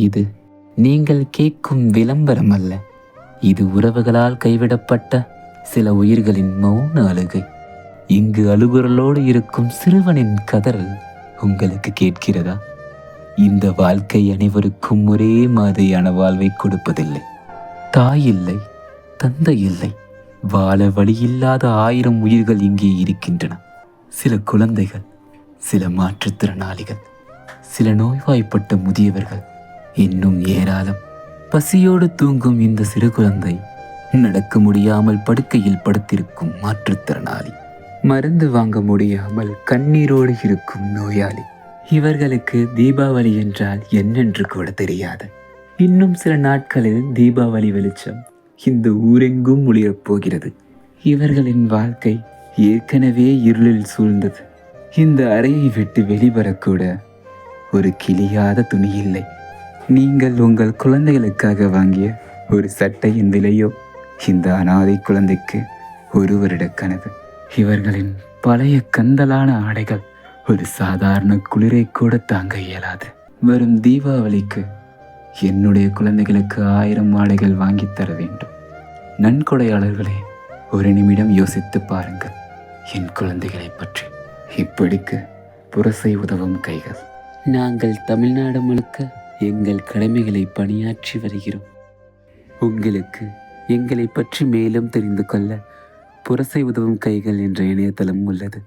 இது நீங்கள் கேட்கும் விளம்பரம் அல்ல. இது உறவுகளால் கைவிடப்பட்ட சில உயிர்களின் மௌன அழுகை. இங்கு அழுகுரலோடு இருக்கும் சிறுவனின் கதறல் உங்களுக்கு கேட்கிறதா? இந்த வாழ்க்கை அனைவருக்கும் ஒரே மாதிரியான வாழ்வை கொடுப்பதில்லை. தாய் இல்லை, தந்தை இல்லை, வாழ வழியில்லாத 1000 உயிர்கள் இங்கே இருக்கின்றன. சில குழந்தைகள், சில மாற்றுத்திறனாளிகள், சில நோய்வாய்ப்பட்ட முதியவர்கள், இன்னும் ஏராளம். பசியோடு தூங்கும் இந்த சிறு குழந்தை, நடக்க முடியாமல் படுக்கையில் படுத்திருக்கும் மாற்றுத்திறனாளி, மருந்து வாங்க முடியாமல் கண்ணீரோடு இருக்கும் நோயாளி. இவர்களுக்கு தீபாவளி என்றால் என்னென்று கூட தெரியாது. இன்னும் சில நாட்களில் தீபாவளி வெளிச்சம் இந்த ஊரெங்கும் ஒளிரப் போகிறது. இவர்களின் வாழ்க்கை ஏற்கனவே இருளில் சூழ்ந்தது. இந்த அறையை விட்டு வெளிவரக்கூட ஒரு கிழியாத துணி இல்லை. நீங்கள் உங்கள் குழந்தைகளுக்காக வாங்கிய ஒரு சட்டையின் விலையோ இந்த அனாதை குழந்தைக்கு 1 வருட கனவு. இவர்களின் பழைய கந்தலான ஆடைகள் ஒரு சாதாரண குளிரை கூட தாங்க இயலாது. வரும் தீபாவளிக்கு என்னுடைய குழந்தைகளுக்கு 1000 ஆடைகள் வாங்கித் தர வேண்டும். நன்கொடையாளர்களே, ஒரு நிமிடம் யோசித்து பாருங்கள் என் குழந்தைகளை பற்றி. இப்படிக்கு புரசை உதவும் கைகள். நாங்கள் தமிழ்நாடு முழுக்க எங்கள் கடமைகளை பணியாற்றி வருகிறோம். உங்களுக்கு எங்களை பற்றி மேலும் தெரிந்து கொள்ள புரசை உதவும் கைகள் என்ற இணையதளம் உள்ளது.